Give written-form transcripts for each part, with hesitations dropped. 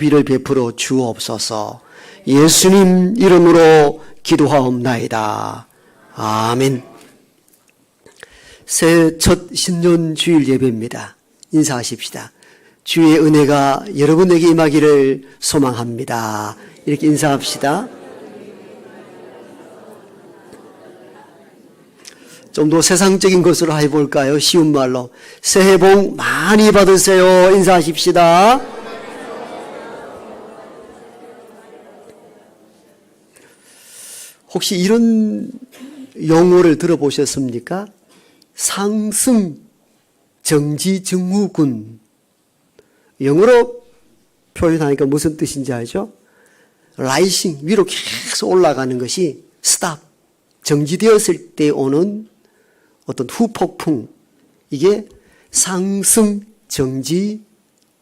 비를 베풀어 주옵소서. 예수님 이름으로 기도하옵나이다. 아멘. 새해 첫 신년 주일 예배입니다. 인사하십시다. 주의 은혜가 여러분에게 임하기를 소망합니다. 이렇게 인사합시다. 좀 더 세상적인 것으로 해볼까요? 쉬운 말로 새해 복 많이 받으세요. 인사하십시다. 혹시 이런 용어를 들어보셨습니까? 상승 정지증후군. 영어로 표현하니까 무슨 뜻인지 알죠? 라이싱, 위로 계속 올라가는 것이 스탑, 정지되었을 때 오는 어떤 후폭풍, 이게 상승 정지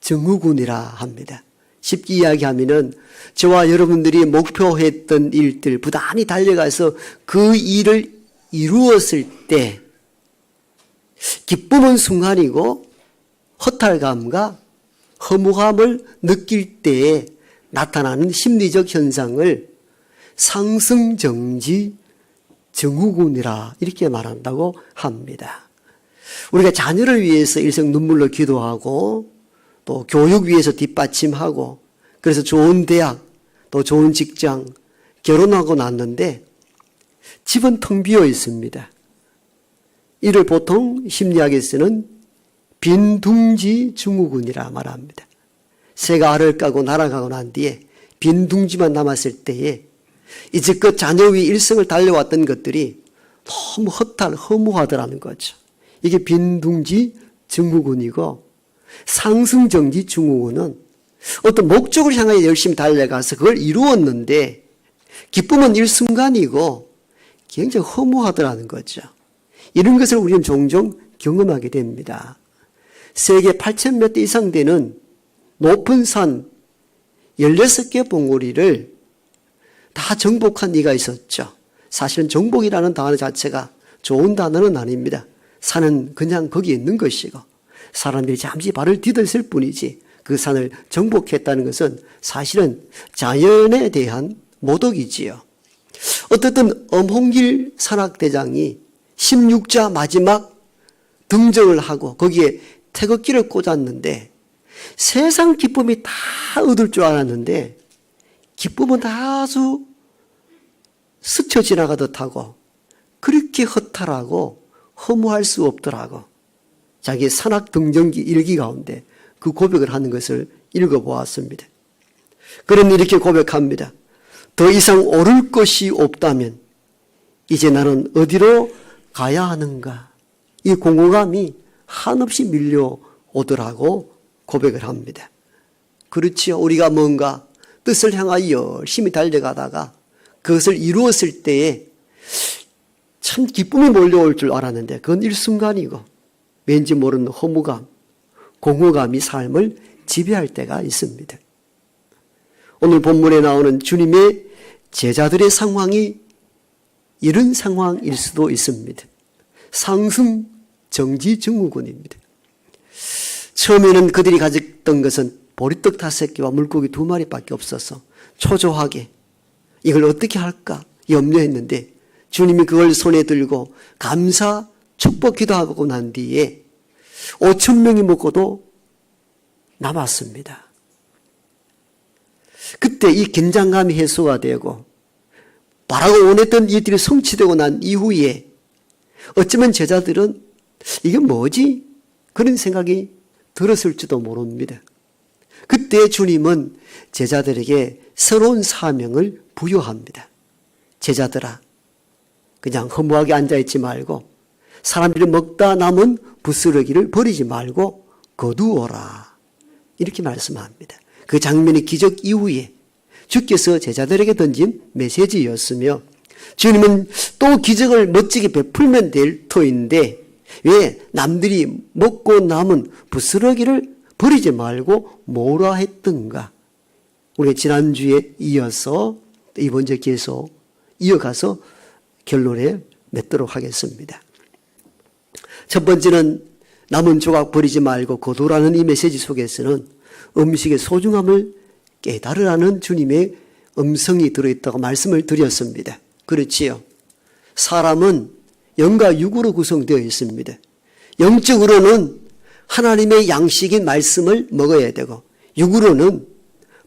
증후군이라 합니다. 쉽게 이야기하면은 저와 여러분들이 목표했던 일들 부단히 달려가서 그 일을 이루었을 때 기쁨은 순간이고 허탈감과 허무함을 느낄 때에 나타나는 심리적 현상을 상승정지 증후군이라 이렇게 말한다고 합니다. 우리가 자녀를 위해서 일생 눈물로 기도하고 또 교육 위해서 뒷받침하고 그래서 좋은 대학 또 좋은 직장 결혼하고 났는데 집은 텅 비어 있습니다. 이를 보통 심리학에서는 빈둥지 증후군이라 말합니다. 새가 알을 까고 날아가고 난 뒤에 빈둥지만 남았을 때에 이제껏 자녀 위 일생을 달려왔던 것들이 너무 허무하더라는 거죠. 이게 빈둥지 증후군이고 상승정지 증후군은 어떤 목적을 향하여 열심히 달려가서 그걸 이루었는데 기쁨은 일순간이고 굉장히 허무하더라는 거죠. 이런 것을 우리는 종종 경험하게 됩니다. 세계 8,000몇 대 이상 되는 높은 산 16개 봉우리를 다 정복한 이가 있었죠. 사실은 정복이라는 단어 자체가 좋은 단어는 아닙니다. 산은 그냥 거기 있는 것이고 사람들이 잠시 발을 디뎠을 뿐이지 그 산을 정복했다는 것은 사실은 자연에 대한 모독이지요. 어쨌든 엄홍길 산악대장이 16자 마지막 등정을 하고 거기에 태극기를 꽂았는데 세상 기쁨이 다 얻을 줄 알았는데 기쁨은 아주 스쳐 지나가듯 하고 그렇게 허탈하고 허무할 수 없더라고. 자기 산악 등정기 일기 가운데 그 고백을 하는 것을 읽어보았습니다. 그는 이렇게 고백합니다. 더 이상 오를 것이 없다면 이제 나는 어디로 가야 하는가. 이 공허감이 한없이 밀려오더라고 고백을 합니다. 그렇지요. 우리가 뭔가 뜻을 향하여 열심히 달려가다가 그것을 이루었을 때에 참 기쁨이 몰려올 줄 알았는데 그건 일순간이고 왠지 모르는 허무감, 공허감이 삶을 지배할 때가 있습니다. 오늘 본문에 나오는 주님의 제자들의 상황이 이런 상황일 수도 있습니다. 상승 정지 증후군입니다. 처음에는 그들이 가졌던 것은 보리떡 5개와 물고기 2마리밖에 없어서 초조하게 이걸 어떻게 할까 염려했는데 주님이 그걸 손에 들고 감사 축복 기도하고 난 뒤에 5,000명이 먹고도 남았습니다. 그때 이 긴장감이 해소가 되고 바라고 원했던 일들이 성취되고 난 이후에 어쩌면 제자들은 이게 뭐지? 그런 생각이 들었을지도 모릅니다. 그때 주님은 제자들에게 새로운 사명을 부여합니다. 제자들아, 그냥 허무하게 앉아있지 말고 사람들이 먹다 남은 부스러기를 버리지 말고 거두어라. 이렇게 말씀합니다. 그 장면의 기적 이후에 주께서 제자들에게 던진 메시지였으며 주님은 또 기적을 멋지게 베풀면 될 터인데 왜 남들이 먹고 남은 부스러기를 버리지 말고 뭐라 했던가. 우리 지난주에 이어서 이번 주에 계속 이어가서 결론에 맺도록 하겠습니다. 첫 번째는 남은 조각 버리지 말고 거두라는 이 메시지 속에서는 음식의 소중함을 깨달으라는 주님의 음성이 들어있다고 말씀을 드렸습니다. 그렇지요. 사람은 영과 육으로 구성되어 있습니다. 영적으로는 하나님의 양식인 말씀을 먹어야 되고 육으로는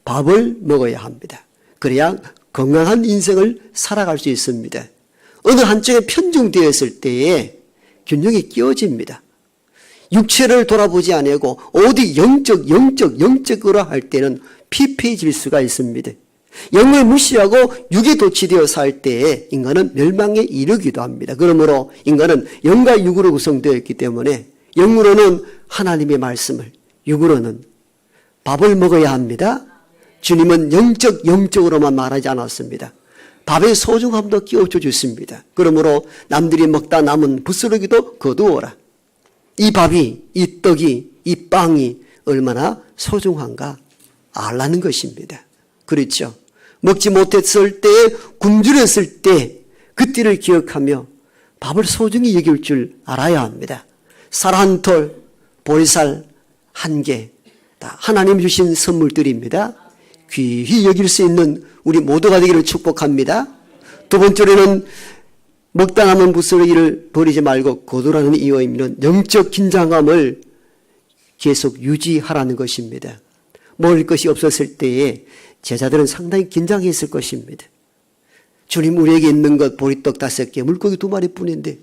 밥을 먹어야 합니다. 그래야 건강한 인생을 살아갈 수 있습니다. 어느 한쪽에 편중되었을 때에 균형이 깨어집니다. 육체를 돌아보지 아니하고 어디 영적으로 할 때는 피폐해질 수가 있습니다. 영을 무시하고 육에 도취되어 살 때에 인간은 멸망에 이르기도 합니다. 그러므로 인간은 영과 육으로 구성되어 있기 때문에 영으로는 하나님의 말씀을, 육으로는 밥을 먹어야 합니다. 주님은 영적으로만 말하지 않았습니다. 밥의 소중함도 끼워줘 주십니다. 그러므로 남들이 먹다 남은 부스러기도 거두어라. 이 밥이, 이 떡이, 이 빵이 얼마나 소중한가 알라는 것입니다. 그렇죠. 먹지 못했을 때, 굶주렸을 때 그때를 기억하며 밥을 소중히 여길 줄 알아야 합니다. 쌀 한 톨, 보리쌀 한 개, 다 하나님 주신 선물들입니다. 귀히 여길 수 있는 우리 모두가 되기를 축복합니다. 두 번째로는 먹다 남은 부스러기를 버리지 말고 거두라는 이 의미는 영적 긴장감을 계속 유지하라는 것입니다. 먹을 것이 없었을 때에 제자들은 상당히 긴장했을 것입니다. 주님, 우리에게 있는 것 보리떡 5개, 물고기 2마리 뿐인데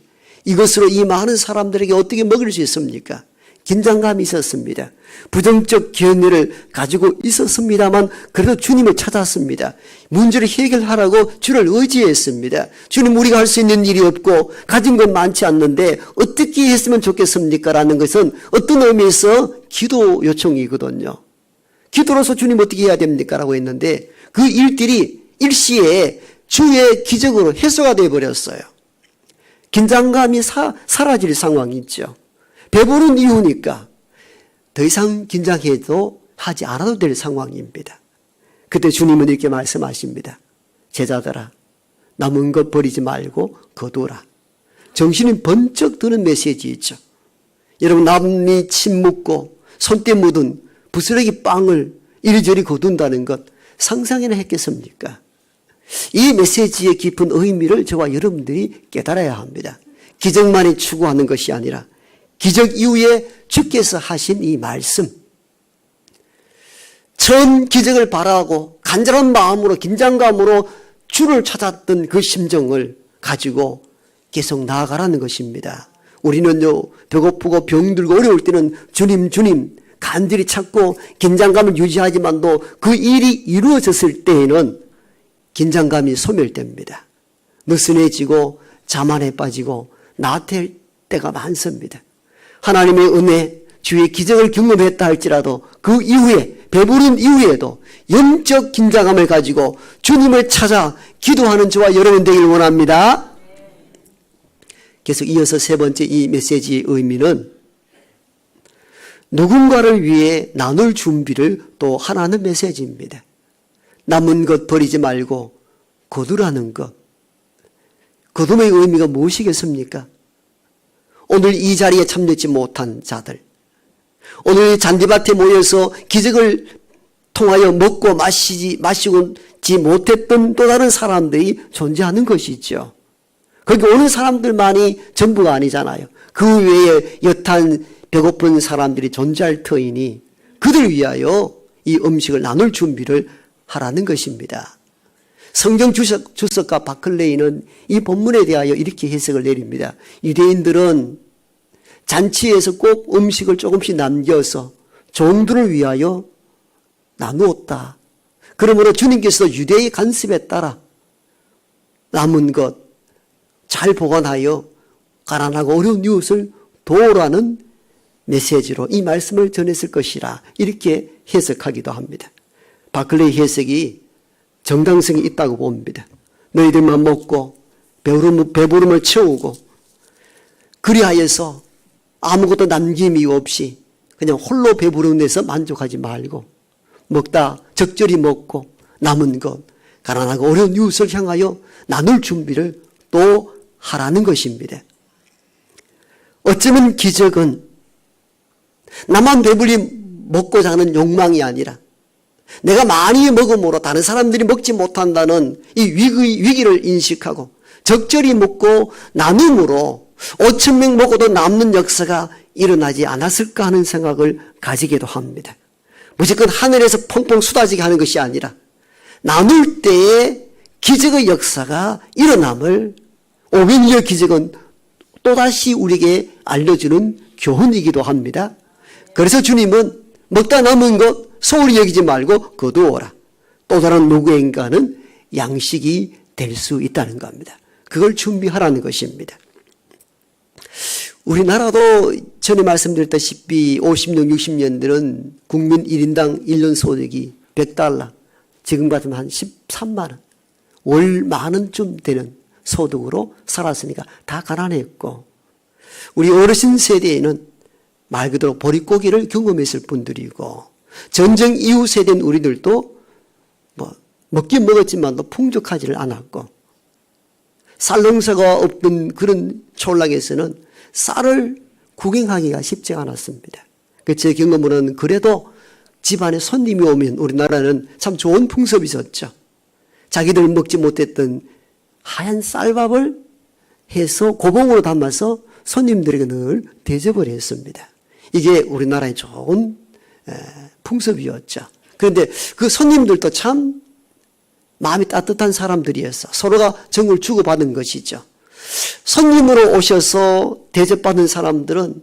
이것으로 이 많은 사람들에게 어떻게 먹일 수 있습니까? 긴장감이 있었습니다. 부정적 견해를 가지고 있었습니다만 그래도 주님을 찾았습니다. 문제를 해결하라고 주를 의지했습니다. 주님, 우리가 할 수 있는 일이 없고 가진 건 많지 않는데 어떻게 했으면 좋겠습니까? 라는 것은 어떤 의미에서 기도 요청이거든요. 기도로서 주님 어떻게 해야 됩니까? 라고 했는데 그 일들이 일시에 주의 기적으로 해소가 되어버렸어요. 긴장감이 사라질 상황이 있죠. 배부른 이유니까 더 이상 긴장해도 하지 않아도 될 상황입니다. 그때 주님은 이렇게 말씀하십니다. 제자들아, 남은 것 버리지 말고 거두라. 정신이 번쩍 드는 메시지 있죠. 여러분, 남이 침 묻고 손때 묻은 부스러기 빵을 이리저리 거둔다는 것 상상이나 했겠습니까? 이 메시지의 깊은 의미를 저와 여러분들이 깨달아야 합니다. 기적만이 추구하는 것이 아니라 기적 이후에 주께서 하신 이 말씀, 처음 기적을 바라고 간절한 마음으로 긴장감으로 주를 찾았던 그 심정을 가지고 계속 나아가라는 것입니다. 우리는요, 배고프고 병들고 어려울 때는 주님 간절히 찾고 긴장감을 유지하지만도 그 일이 이루어졌을 때에는 긴장감이 소멸됩니다. 느슨해지고 자만에 빠지고 나태할 때가 많습니다. 하나님의 은혜, 주의 기적을 경험했다 할지라도 그 이후에, 배부른 이후에도 영적 긴장감을 가지고 주님을 찾아 기도하는 저와 여러분 되기를 원합니다. 계속 이어서 세 번째 이 메시지의 의미는 누군가를 위해 나눌 준비를 또 하라는 메시지입니다. 남은 것 버리지 말고 거두라는 것. 거둠의 의미가 무엇이겠습니까? 오늘 이 자리에 참여하지 못한 자들, 오늘 잔디밭에 모여서 기적을 통하여 먹고 마시지 못했던 또 다른 사람들이 존재하는 것이죠. 거기 오는 사람들만이 전부가 아니잖아요. 그 외에 여탄 배고픈 사람들이 존재할 터이니 그들 위하여 이 음식을 나눌 준비를 하라는 것입니다. 성경 주석가 바클레이는 이 본문에 대하여 이렇게 해석을 내립니다. 유대인들은 잔치에서 꼭 음식을 조금씩 남겨서 종들을 위하여 나누었다. 그러므로 주님께서 유대의 관습에 따라 남은 것 잘 보관하여 가난하고 어려운 이웃을 도우라는 메시지로 이 말씀을 전했을 것이라 이렇게 해석하기도 합니다. 바클레이 해석이 정당성이 있다고 봅니다. 너희들만 먹고 배부름을 채우고 그리하여서 아무것도 남김이 없이 그냥 홀로 배부른 데서 만족하지 말고 먹다 적절히 먹고 남은 것 가난하고 어려운 이웃을 향하여 나눌 준비를 또 하라는 것입니다. 어쩌면 기적은 나만 배불리 먹고자 하는 욕망이 아니라 내가 많이 먹음으로 다른 사람들이 먹지 못한다는 이 위기를 인식하고 적절히 먹고 나눔으로 5,000명 먹어도 남는 역사가 일어나지 않았을까 하는 생각을 가지기도 합니다. 무조건 하늘에서 펑펑 쏟아지게 하는 것이 아니라 나눌 때에 기적의 역사가 일어남을 오병이어 기적은 또다시 우리에게 알려주는 교훈이기도 합니다. 그래서 주님은 먹다 남은 것 소홀히 여기지 말고 거두어라. 또 다른 누구인가는 양식이 될 수 있다는 겁니다. 그걸 준비하라는 것입니다. 우리나라도 전에 말씀드렸다시피 50년, 60년들은 국민 1인당 1년 소득이 $100, 지금 같으면 한 13만 원, 월 10,000원쯤 되는 소득으로 살았으니까 다 가난했고, 우리 어르신 세대에는 말 그대로 보릿고기를 경험했을 분들이고, 전쟁 이후 세대인 우리들도 먹긴 먹었지만도 풍족하지를 않았고, 쌀 농사가 없던 그런 촌락에서는 쌀을 구경하기가 쉽지 않았습니다. 제 경험으로는 그래도 집안에 손님이 오면 우리나라는 참 좋은 풍습이 있었죠. 자기들 먹지 못했던 하얀 쌀밥을 해서 고봉으로 담아서 손님들에게 늘 대접을 했습니다. 이게 우리나라의 좋은 풍습이었죠. 그런데 그 손님들도 참 마음이 따뜻한 사람들이었어. 서로가 정을 주고받은 것이죠. 손님으로 오셔서 대접받은 사람들은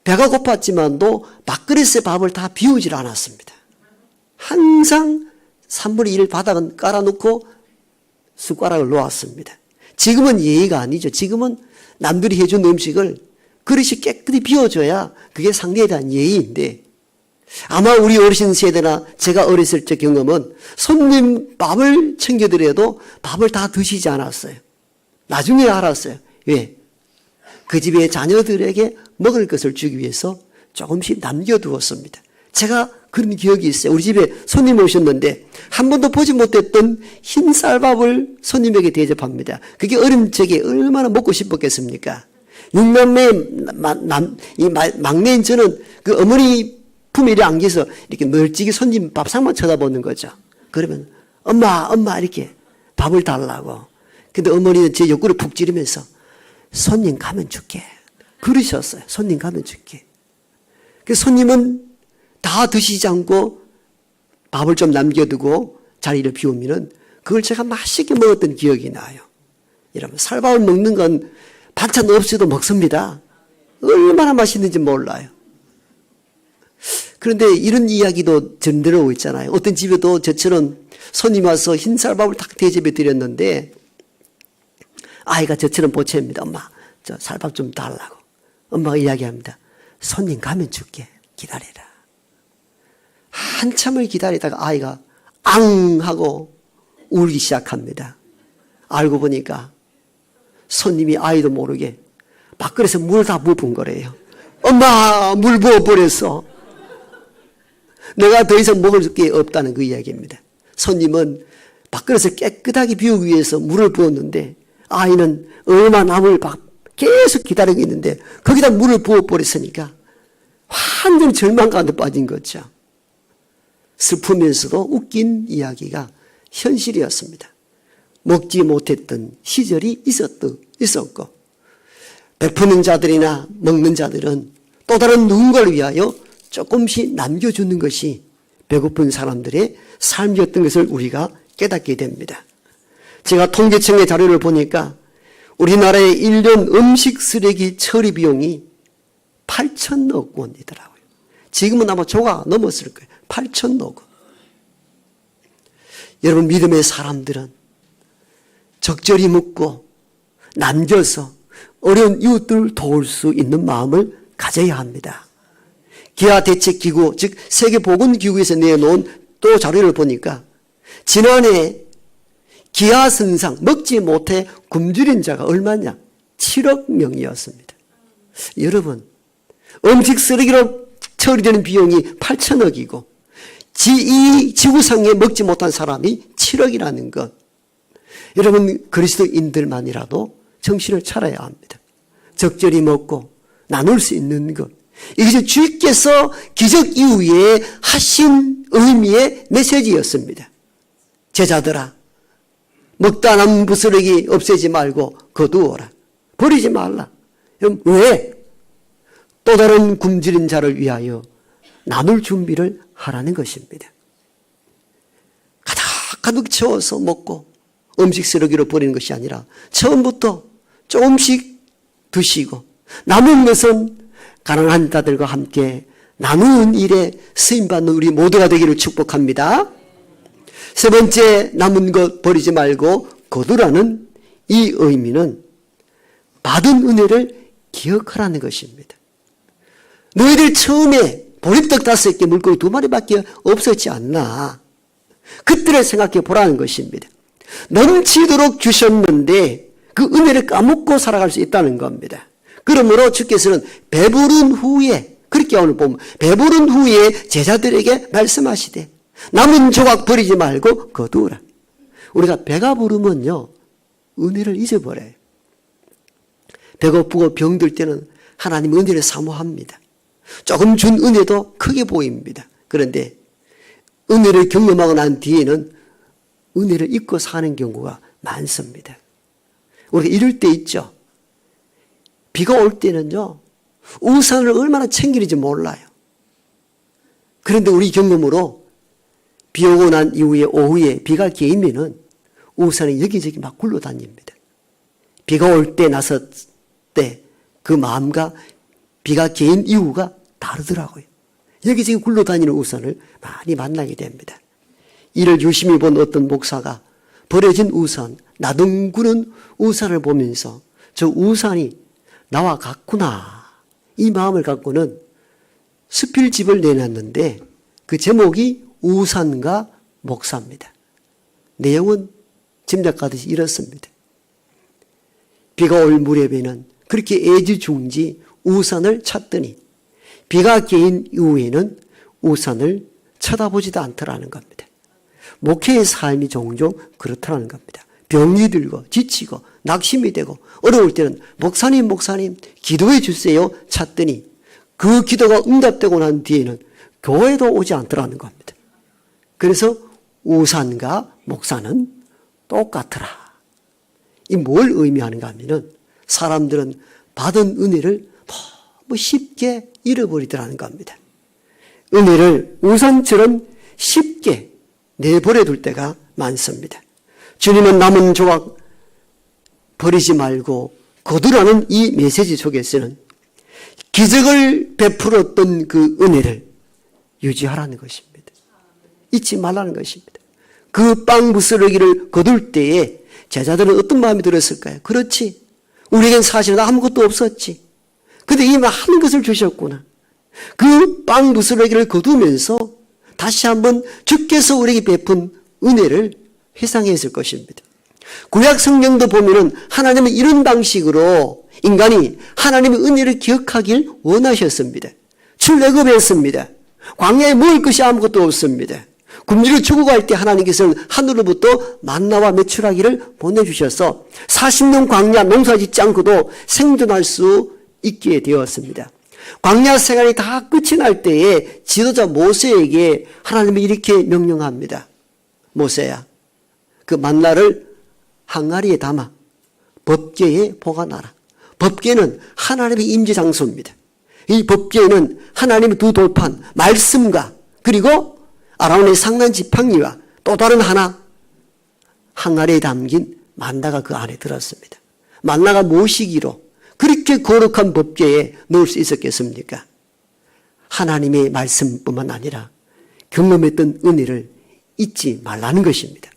배가 고팠지만도 밥그릇에 밥을 다 비우질 않았습니다. 항상 3분의 1 바닥은 깔아놓고 숟가락을 놓았습니다. 지금은 예의가 아니죠. 지금은 남들이 해준 음식을 그릇이 깨끗이 비워줘야 그게 상대에 대한 예의인데, 아마 우리 어르신 세대나 제가 어렸을 적 경험은 손님 밥을 챙겨드려도 밥을 다 드시지 않았어요. 나중에 알았어요. 왜? 그 집의 자녀들에게 먹을 것을 주기 위해서 조금씩 남겨두었습니다. 제가 그런 기억이 있어요. 우리 집에 손님 오셨는데 한 번도 보지 못했던 흰 쌀밥을 손님에게 대접합니다. 그게 어린 적에 얼마나 먹고 싶었겠습니까? 6남매 막내인 저는 그 어머니 품에 안겨서 이렇게 멀찍이 손님 밥상만 쳐다보는 거죠. 그러면 엄마 이렇게 밥을 달라고. 근데 어머니는 제 옆구리 푹 찌르면서 손님 가면 줄게 그러셨어요. 손님 가면 줄게. 그 손님은 다 드시지 않고 밥을 좀 남겨두고 자리를 비우면은 그걸 제가 맛있게 먹었던 기억이 나요. 여러분, 쌀밥을 먹는 건 반찬 없이도 먹습니다. 얼마나 맛있는지 몰라요. 그런데 이런 이야기도 전들어오고 있잖아요. 어떤 집에도 저처럼 손님 와서 흰 쌀밥을 딱 대접해 드렸는데 아이가 저처럼 보채입니다. 엄마, 저 쌀밥 좀 달라고. 엄마가 이야기합니다. 손님 가면 줄게. 기다려라. 한참을 기다리다가 아이가 앙 하고 울기 시작합니다. 알고 보니까 손님이 아이도 모르게 밥그릇에 물을 다 부은 거래요. 엄마, 물 부어버렸어. 내가 더 이상 먹을 게 없다는 그 이야기입니다. 손님은 밥그릇을 깨끗하게 비우기 위해서 물을 부었는데 아이는 얼마 남을 계속 기다리고 있는데 거기다 물을 부어버렸으니까 완전 절망 가운데 빠진 거죠. 슬프면서도 웃긴 이야기가 현실이었습니다. 먹지 못했던 시절이 있었고 베푸는 자들이나 먹는 자들은 또 다른 누군가를 위하여 조금씩 남겨주는 것이 배고픈 사람들의 삶이었던 것을 우리가 깨닫게 됩니다. 제가 통계청의 자료를 보니까 우리나라의 1년 음식 쓰레기 처리 비용이 8,000억 원이더라고요. 지금은 아마 조가 넘었을 거예요. 8,000억 원. 여러분, 믿음의 사람들은 적절히 먹고 남겨서 어려운 이웃들을 도울 수 있는 마음을 가져야 합니다. 기아대책기구, 즉 세계보건기구에서 내놓은 또 자료를 보니까 지난해 기아선상 먹지 못해 굶주린 자가 얼마냐? 7억 명이었습니다. 여러분, 음식 쓰레기로 처리되는 비용이 8,000억이고 이 지구상에 먹지 못한 사람이 7억이라는 것. 여러분, 그리스도인들만이라도 정신을 차려야 합니다. 적절히 먹고 나눌 수 있는 것. 이것이 주께서 기적 이후에 하신 의미의 메시지였습니다. 제자들아, 먹다 남은 부스러기 없애지 말고 거두어라. 버리지 말라. 왜? 또 다른 굶주린 자를 위하여 나눌 준비를 하라는 것입니다. 가득 채워서 먹고 음식 쓰레기로 버리는 것이 아니라 처음부터 조금씩 드시고 남은 것은 가난한 자들과 함께 나누는 일에 쓰임받는 우리 모두가 되기를 축복합니다. 세 번째, 남은 것 버리지 말고 거두라는 이 의미는 받은 은혜를 기억하라는 것입니다. 너희들 처음에 보리떡 5개 물고기 2마리밖에 없었지 않나. 그때를 생각해 보라는 것입니다. 넘치도록 주셨는데 그 은혜를 까먹고 살아갈 수 있다는 겁니다. 그러므로 주께서는 배부른 후에, 그렇게 오늘 보면 배부른 후에 제자들에게 말씀하시되 남은 조각 버리지 말고 거두어라. 우리가 배가 부르면요 은혜를 잊어버려요. 배고프고 병들 때는 하나님 은혜를 사모합니다. 조금 준 은혜도 크게 보입니다. 그런데 은혜를 경험하고 난 뒤에는 은혜를 잊고 사는 경우가 많습니다. 우리가 이럴 때 있죠. 비가 올 때는요 우산을 얼마나 챙기는지 몰라요. 그런데 우리 경험으로 비 오고 난 이후에 오후에 비가 개이면은 우산이 여기저기 막 굴러다닙니다. 비가 올 때 나섰 때 그 마음과 비가 개인 이유가 다르더라고요. 여기저기 굴러다니는 우산을 많이 만나게 됩니다. 이를 유심히 본 어떤 목사가 버려진 우산, 나둥구는 우산을 보면서 저 우산이 나와 같구나 이 마음을 갖고는 수필집을 내놨는데 그 제목이 우산과 목사입니다. 내용은 짐작가듯이 이렇습니다. 비가 올 무렵에는 그렇게 애지중지 우산을 찾더니 비가 개인 이후에는 우산을 쳐다보지도 않더라는 겁니다. 목회의 삶이 종종 그렇더라는 겁니다. 병이 들고 지치고 낙심이 되고 어려울 때는 목사님 기도해 주세요 찾더니 그 기도가 응답되고 난 뒤에는 교회도 오지 않더라는 겁니다. 그래서 우산과 목사는 똑같더라. 이 뭘 의미하는가 하면은 사람들은 받은 은혜를 너무 쉽게 잃어버리더라는 겁니다. 은혜를 우산처럼 쉽게 내버려 둘 때가 많습니다. 주님은 남은 조각 버리지 말고 거두라는 이 메시지 속에서는 기적을 베풀었던 그 은혜를 유지하라는 것입니다. 잊지 말라는 것입니다. 그 빵 부스러기를 거둘 때에 제자들은 어떤 마음이 들었을까요? 그렇지. 우리에겐 사실은 아무것도 없었지. 근데 이 많은 것을 주셨구나. 그 빵 부스러기를 거두면서 다시 한번 주께서 우리에게 베푼 은혜를 회상했을 것입니다. 구약 성경도 보면은 하나님은 이런 방식으로 인간이 하나님의 은혜를 기억하길 원하셨습니다. 출애굽했습니다. 광야에 먹을 것이 아무것도 없습니다. 굶주려 죽어갈 때 하나님께서는 하늘로부터 만나와 메추라기를 보내주셔서 40년 광야 농사 짓지 않고도 생존할 수 있게 되었습니다. 광야 생활이 다 끝이 날 때에 지도자 모세에게 하나님이 이렇게 명령합니다. 모세야, 그 만나를 항아리에 담아 법궤에 보관하라. 법궤는 하나님의 임재 장소입니다. 이 법궤에는 하나님의 두 돌판, 말씀과 그리고 아론의 상난 지팡이와 또 다른 하나 항아리에 담긴 만나가 그 안에 들었습니다. 만나가 무엇이기로 그렇게 거룩한 법궤에 넣을 수 있었겠습니까? 하나님의 말씀뿐만 아니라 경험했던 은혜를 잊지 말라는 것입니다.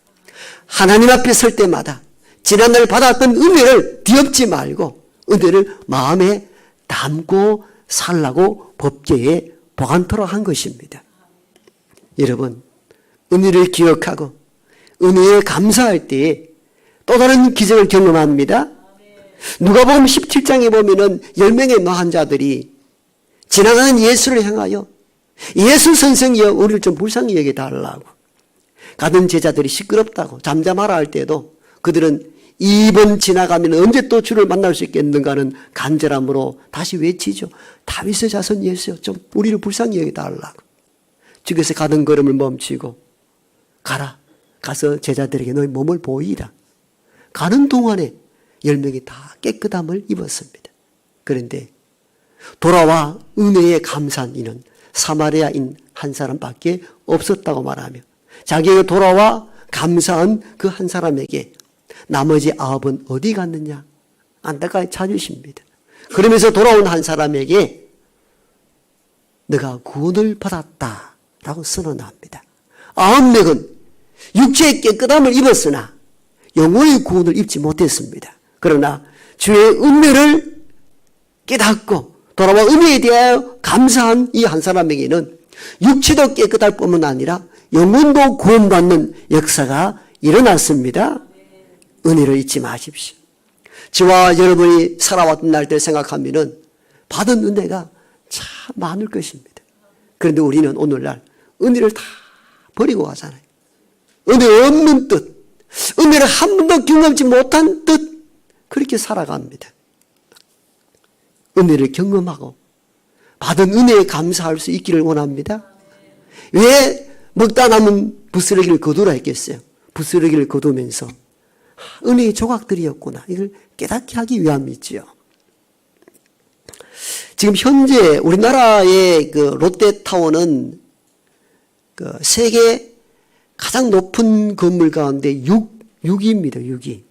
하나님 앞에 설 때마다 지난날 받았던 은혜를 뒤엎지 말고 은혜를 마음에 담고 살라고 법궤에 보관토록 한 것입니다. 여러분, 은혜를 기억하고 은혜에 감사할 때에 또 다른 기적을 경험합니다. 누가복음 17장에 보면은 10명의 노한 자들이 지나가는 예수를 향하여 예수 선생이여 우리를 좀 불쌍히 여겨달라고 가던 제자들이 시끄럽다고 잠잠하라 할 때도 그들은 2번 지나가면 언제 또 주를 만날 수 있겠는가는 간절함으로 다시 외치죠. 다윗의 자손 예수여, 좀 우리를 불쌍히 여겨달라고. 주께서 가던 걸음을 멈추고 가라. 가서 제자들에게 너희 몸을 보이라. 가는 동안에 10명이 다 깨끗함을 입었습니다. 그런데 돌아와 은혜에 감사한 이는 사마리아인 한 사람밖에 없었다고 말하며 자기가 돌아와 감사한 그 한 사람에게 나머지 9은 어디 갔느냐 안타까이 찾으십니다. 그러면서 돌아온 한 사람에게 너가 구원을 받았다라고 선언합니다. 9명은 육체의 깨끗함을 입었으나 영혼의 구원을 입지 못했습니다. 그러나 주의 은혜를 깨닫고 돌아와 은혜에 대하여 감사한 이 한 사람에게는 육체도 깨끗할 뿐만 아니라 영혼도 구원받는 역사가 일어났습니다. 은혜를 잊지 마십시오. 저와 여러분이 살아왔던 날들 생각하면 받은 은혜가 참 많을 것입니다. 그런데 우리는 오늘날 은혜를 다 버리고 가잖아요. 은혜 없는 뜻, 은혜를 한 번도 경험치 못한 뜻, 그렇게 살아갑니다. 은혜를 경험하고 받은 은혜에 감사할 수 있기를 원합니다. 왜 먹다 남은 부스러기를 거두라 했겠어요? 부스러기를 거두면서 은혜의 조각들이었구나, 이걸 깨닫게 하기 위함이지요. 지금 현재 우리나라의 그 롯데타워는 그 세계 가장 높은 건물 가운데 6위입니다. 6위.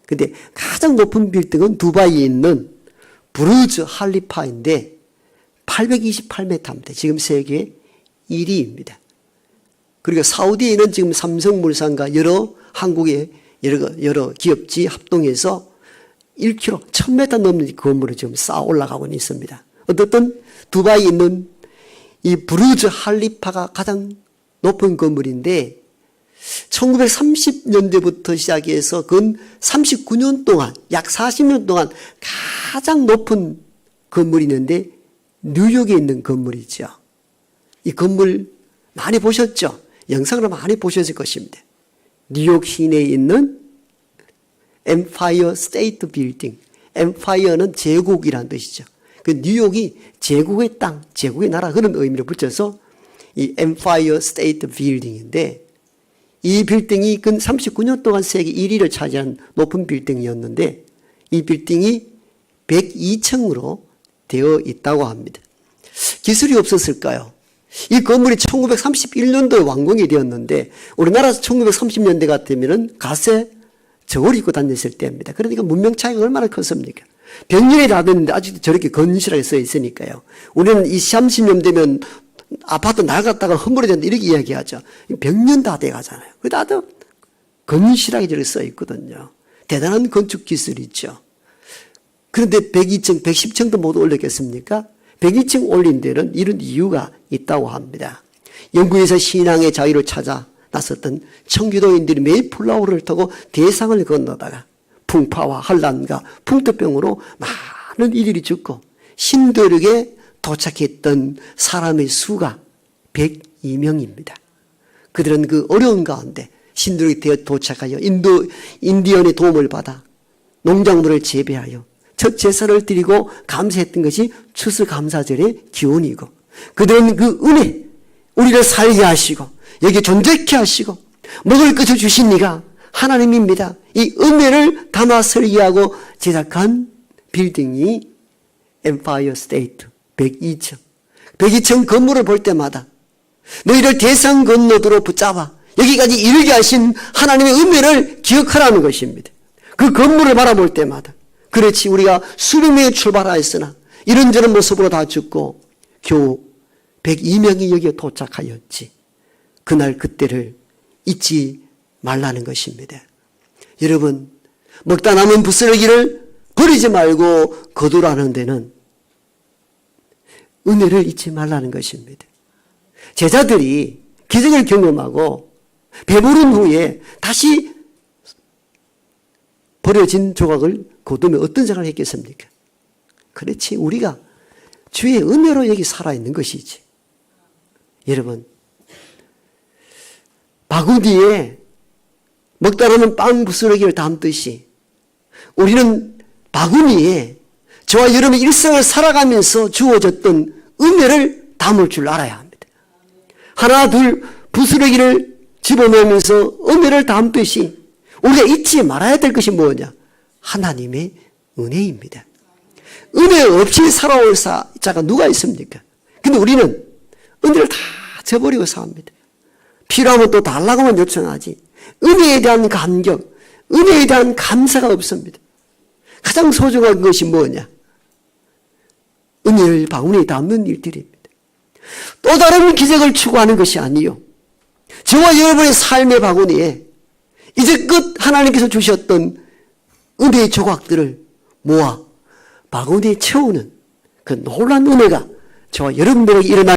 근데 가장 높은 빌딩은 두바이에 있는 부르즈 할리파인데 828m입니다. 지금 세계 1위입니다. 그리고 사우디에는 지금 삼성물산과 여러 한국의 여러 기업지 합동해서 1km, 1000m 넘는 건물을 지금 쌓아 올라가고 있습니다. 어떻든 두바이에 있는 이 부르즈 할리파가 가장 높은 건물인데 1930년대부터 시작해서 근 39년 동안, 약 40년 동안 가장 높은 건물이 있는데 뉴욕에 있는 건물이죠. 이 건물 많이 보셨죠? 영상으로 많이 보셨을 것입니다. 뉴욕 시내에 있는 엠파이어 스테이트 빌딩. 엠파이어는 제국이라는 뜻이죠. 그 뉴욕이 제국의 땅, 제국의 나라, 그런 의미를 붙여서 이 엠파이어 스테이트 빌딩인데, 이 빌딩이 근 39년 동안 세계 1위를 차지한 높은 빌딩이었는데 이 빌딩이 102층으로 되어 있다고 합니다. 기술이 없었을까요? 이 건물이 1931년도에 완공이 되었는데 우리나라에서 1930년대 같으면 가세 저고리 입고 다녔을 때입니다. 그러니까 문명 차이가 얼마나 컸습니까? 100년이 다 됐는데 아직도 저렇게 건실하게 써 있으니까요. 우리는 이 30년 되면 아파트 낡았다가 허물어졌는데 이렇게 이야기하죠. 100년 다 돼가잖아요. 다들 건실하게 저렇게 써 있거든요. 대단한 건축 기술이죠. 그런데 102층, 110층도 못 올렸겠습니까? 102층 올린 데는 이런 이유가 있다고 합니다. 영국에서 신앙의 자유를 찾아 나섰던 청교도인들이 매일 플라워를 타고 대상을 건너다가 풍파와 환란과 풍토병으로 많은 이들이 죽고 신도력에 도착했던 사람의 수가 102명입니다. 그들은 그 어려운 가운데 신도력에 도착하여 인디언의 도움을 받아 농작물을 재배하여 첫 제사를 드리고 감사했던 것이 추수감사절의 기원이고, 그들은 그 은혜, 우리를 살게 하시고 여기 존재케 하시고 먹을 것을 주신 이가 하나님입니다. 이 은혜를 담아 설계하고 제작한 빌딩이 엠파이어 스테이트 102층. 102층 건물을 볼 때마다 너희를 대상 건너도로 붙잡아 여기까지 이르게 하신 하나님의 은혜를 기억하라는 것입니다. 그 건물을 바라볼 때마다, 그렇지 우리가 수백 명이 출발하였으나 이런저런 모습으로 다 죽고 겨우 102명이 여기에 도착하였지. 그날 그때를 잊지 말라는 것입니다. 여러분, 먹다 남은 부스러기를 버리지 말고 거두라는 데는 은혜를 잊지 말라는 것입니다. 제자들이 기적을 경험하고 배부른 후에 다시 버려진 조각을 거두며 어떤 생각을 했겠습니까? 그렇지, 우리가 주의 은혜로 여기 살아있는 것이지. 여러분, 바구니에 먹다 남은 빵 부스러기를 담듯이 우리는 바구니에 저와 여러분의 일생을 살아가면서 주어졌던 은혜를 담을 줄 알아야 합니다. 하나 둘 부스러기를 집어넣으면서 은혜를 담듯이 우리가 잊지 말아야 될 것이 뭐냐? 하나님의 은혜입니다. 은혜 없이 살아올 자가 누가 있습니까? 근데 우리는 은혜를 다 저버리고 삽니다. 필요하면 또 달라고만 요청하지. 은혜에 대한 감격, 은혜에 대한 감사가 없습니다. 가장 소중한 것이 뭐냐? 은혜를 바구니에 담는 일들입니다. 또 다른 기적을 추구하는 것이 아니요. 저와 여러분의 삶의 바구니에 이제껏 하나님께서 주셨던 은혜의 조각들을 모아 바구니에 채우는 그 놀라운 은혜가 저와 여러분들에게 일어나